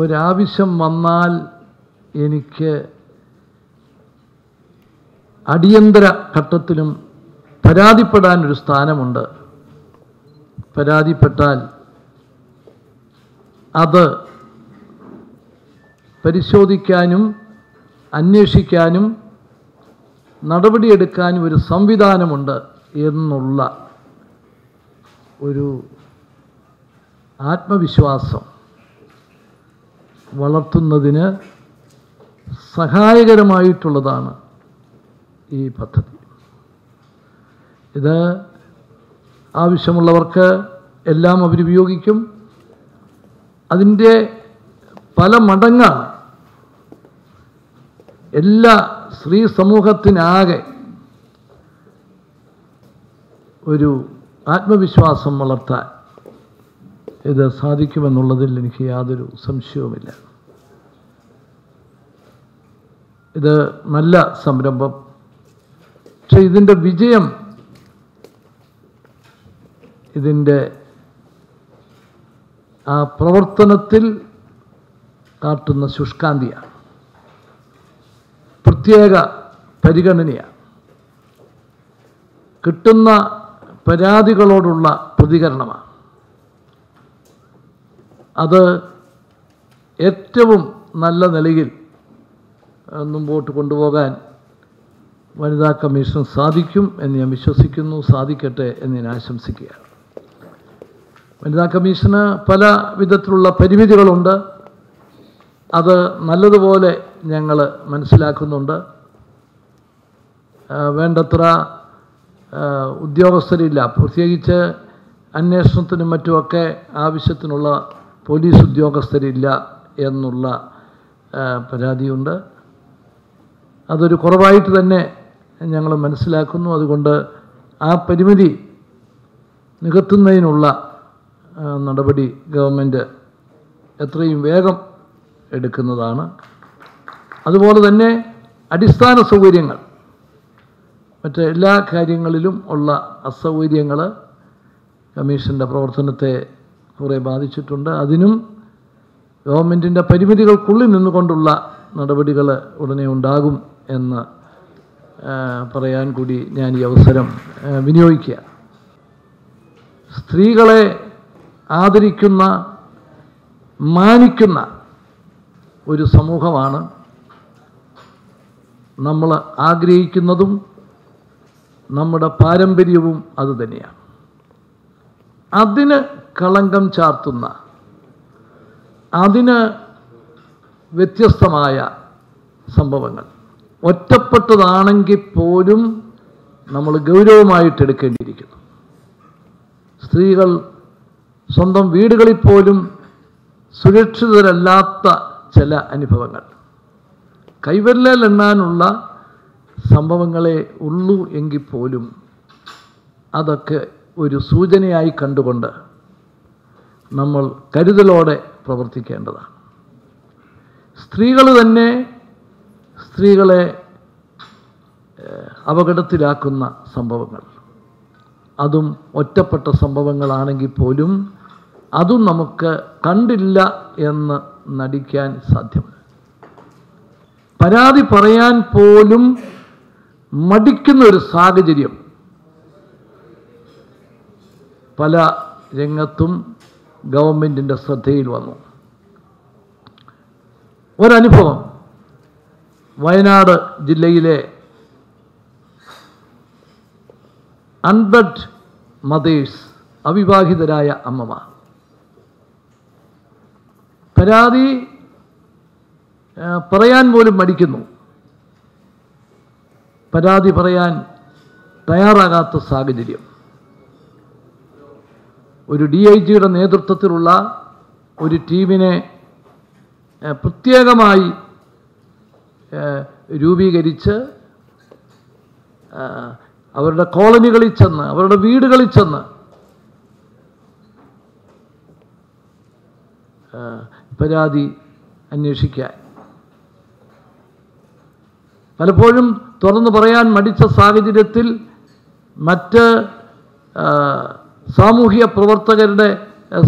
ഒരാവശ്യം വന്നാൽ എനിക്ക് അടിയന്തര ഘട്ടത്തിലും പരാതിപ്പെടാനൊരു സ്ഥാനമുണ്ട്. പരാതിപ്പെട്ടാൽ അത് പരിശോധിക്കാനും അന്വേഷിക്കാനും നടപടിയെടുക്കാനും ഒരു സംവിധാനമുണ്ട് എന്നുള്ള ഒരു ആത്മവിശ്വാസം വളർത്തുന്നതിന് സഹായകരമായിട്ടുള്ളതാണ് ഈ പദ്ധതി. ഇത് ആവശ്യമുള്ളവർക്ക് എല്ലാം അവരുപയോഗിക്കും. അതിൻ്റെ പല മടങ്ങാണ് എല്ലാ സ്ത്രീ സമൂഹത്തിനാകെ ഒരു ആത്മവിശ്വാസം വളർത്താൻ ഇത് സാധിക്കുമെന്നുള്ളതിൽ എനിക്ക് യാതൊരു സംശയവുമില്ല. ഇത് നല്ല സംരംഭം. പക്ഷെ ഇതിൻ്റെ വിജയം ഇതിൻ്റെ ആ പ്രവർത്തനത്തിൽ കാട്ടുന്ന ശുഷ്കാന്തിയാണ്, പ്രത്യേക പരിഗണനയാണ്, കിട്ടുന്ന പരാതികളോടുള്ള പ്രതികരണമാണ്. അത് ഏറ്റവും നല്ല നിലയിൽ മുമ്പോട്ട് കൊണ്ടുപോകാൻ വനിതാ കമ്മീഷന് സാധിക്കും എന്ന് ഞാൻ വിശ്വസിക്കുന്നു. സാധിക്കട്ടെ എന്ന് ഞാൻ ആശംസിക്കുകയാണ്. വനിതാ കമ്മീഷന് പല വിധത്തിലുള്ള പരിമിതികളുണ്ട്. അത് നല്ലതുപോലെ ഞങ്ങൾ മനസ്സിലാക്കുന്നുണ്ട്. വേണ്ടത്ര ഉദ്യോഗസ്ഥരില്ല, പ്രത്യേകിച്ച് അന്വേഷണത്തിനും മറ്റുമൊക്കെ ആവശ്യത്തിനുള്ള പോലീസ് ഉദ്യോഗസ്ഥരില്ല എന്നുള്ള പരാതിയുണ്ട്. അതൊരു കുറവായിട്ട് തന്നെ ഞങ്ങൾ മനസ്സിലാക്കുന്നു. അതുകൊണ്ട് ആ പരിമിതി നികത്തുന്നതിനുള്ള നടപടി ഗവൺമെൻറ് എത്രയും വേഗം എടുക്കുന്നതാണ്. അതുപോലെ തന്നെ അടിസ്ഥാന സൗകര്യങ്ങൾ, മറ്റ് എല്ലാ കാര്യങ്ങളിലും ഉള്ള അസൗകര്യങ്ങൾ കമ്മീഷൻ്റെ പ്രവർത്തനത്തെ കുറേ ബാധിച്ചിട്ടുണ്ട്. അതിനും ഗവൺമെൻറ്റിൻ്റെ പരിമിതികൾക്കുള്ളിൽ നിന്നുകൊണ്ടുള്ള നടപടികൾ ഉടനെ ഉണ്ടാകും എന്ന് പറയാൻ കൂടി ഞാൻ ഈ അവസരം വിനിയോഗിക്കുക. സ്ത്രീകളെ ആദരിക്കുന്ന, മാനിക്കുന്ന ഒരു സമൂഹമാണ് നമ്മൾ ആഗ്രഹിക്കുന്നതും നമ്മുടെ പാരമ്പര്യവും അതുതന്നെയാണ്. അതിന് കളങ്കം ചാർത്തുന്ന, അതിന് വ്യത്യസ്തമായ സംഭവങ്ങൾ ഒറ്റപ്പെട്ടതാണെങ്കിൽ പോലും നമ്മൾ ഗൗരവമായിട്ട് എടുക്കേണ്ടിയിരിക്കുന്നു. സ്ത്രീകൾ സ്വന്തം വീടുകളിൽ പോലും സുരക്ഷിതരല്ലാത്ത ചില അനുഭവങ്ങൾ, കൈവിരലിലെണ്ണാനുള്ള സംഭവങ്ങളെ ഉള്ളൂ എങ്കിൽ പോലും അതൊക്കെ ഒരു സൂചനയായി കണ്ടുകൊണ്ട് നമ്മൾ കരുതലോടെ പ്രവർത്തിക്കേണ്ടതാണ്. സ്ത്രീകൾ തന്നെ സ്ത്രീകളെ അപകടത്തിലാക്കുന്ന സംഭവങ്ങൾ, അതും ഒറ്റപ്പെട്ട സംഭവങ്ങളാണെങ്കിൽ പോലും അതും നമുക്ക് കണ്ടില്ല എന്ന് നടിക്കാൻ സാധ്യമല്ല. പരാതി പറയാൻ പോലും മടിക്കുന്ന ഒരു സാഹചര്യം പല രംഗത്തും ഗവൺമെൻറ്റിൻ്റെ ശ്രദ്ധയിൽ വന്നു. ഒരനുഭവം, വയനാട് ജില്ലയിലെ അൺബഡ് മദേഴ്സ്, അവിവാഹിതരായ അമ്മമാർ പരാതി പറയാൻ പോലും മടിക്കുന്നു. പരാതി പറയാൻ തയ്യാറാകാത്ത സാഹചര്യം. ഒരു DIGയുടെ നേതൃത്വത്തിലുള്ള ഒരു ടീമിനെ പ്രത്യേകമായി രൂപീകരിച്ച് അവരുടെ കോളനികളിൽ ചെന്ന്, അവരുടെ വീടുകളിൽ ചെന്ന് പരാതി അന്വേഷിക്കാൻ, പലപ്പോഴും തുറന്നു പറയാൻ മടിച്ച സാഹചര്യത്തിൽ മറ്റ് സാമൂഹിക പ്രവർത്തകരുടെ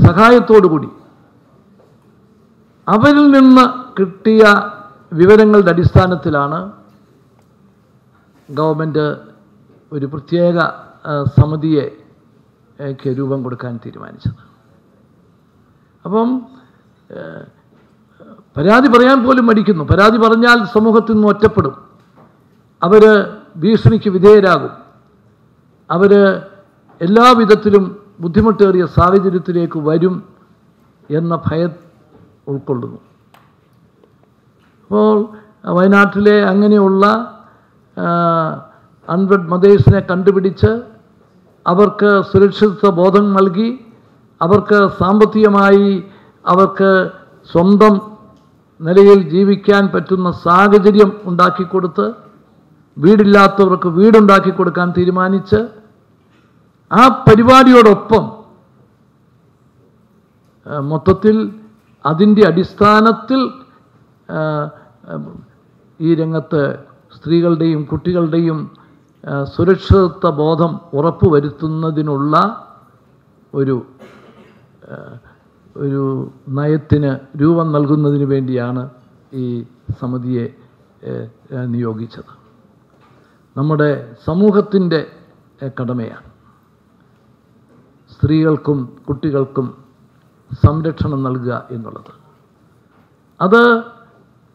സഹായത്തോടു കൂടി അവരിൽ നിന്ന് കിട്ടിയ വിവരങ്ങളുടെ അടിസ്ഥാനത്തിലാണ് ഗവൺമെൻറ് ഒരു പ്രത്യേക സമിതിയെ രൂപം കൊടുക്കാൻ തീരുമാനിച്ചത്. അപ്പം പരാതി പറയാൻ പോലും മടിക്കുന്നു. പരാതി പറഞ്ഞാൽ സമൂഹത്തിൽ നിന്ന് ഒറ്റപ്പെടും, അവർ ഭീഷണിക്ക് വിധേയരാകും, അവർ എല്ലാവിധത്തിലും ബുദ്ധിമുട്ടേറിയ സാഹചര്യത്തിലേക്ക് വരും എന്ന ഭയം ഉൾക്കൊള്ളുന്നു. അപ്പോൾ വയനാട്ടിലെ അങ്ങനെയുള്ള അൺവെഡ് മദേഴ്സിനെ കണ്ടുപിടിച്ച് അവർക്ക് സുരക്ഷിതത്വ ബോധം നൽകി, അവർക്ക് സാമ്പത്തികമായി അവർക്ക് സ്വന്തം നിലയിൽ ജീവിക്കാൻ പറ്റുന്ന സാഹചര്യം ഉണ്ടാക്കിക്കൊടുത്ത്, വീടില്ലാത്തവർക്ക് വീടുണ്ടാക്കി കൊടുക്കാൻ തീരുമാനിച്ച്, ആ പരിപാടിയോടൊപ്പം മൊത്തത്തിൽ അതിൻ്റെ അടിസ്ഥാനത്തിൽ ഈ രംഗത്ത് സ്ത്രീകളുടെയും കുട്ടികളുടെയും സുരക്ഷിതത്വ ബോധം ഉറപ്പുവരുത്തുന്നതിനുള്ള ഒരു നയത്തിന് രൂപം നൽകുന്നതിന് വേണ്ടിയാണ് ഈ സമിതിയെ നിയോഗിച്ചത്. നമ്മുടെ സമൂഹത്തിൻ്റെ കടമയാണ് സ്ത്രീകൾക്കും കുട്ടികൾക്കും സംരക്ഷണം നൽകുക എന്നുള്ളത്. അത്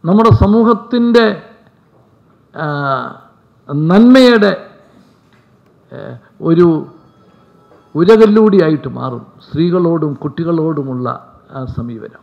നമ്മുടെ സമൂഹത്തിൻ്റെ നന്മയുടെ ഒരു ഉരകല്ലൂടിയായിട്ട് മാറും സ്ത്രീകളോടും കുട്ടികളോടുമുള്ള സമീപനം.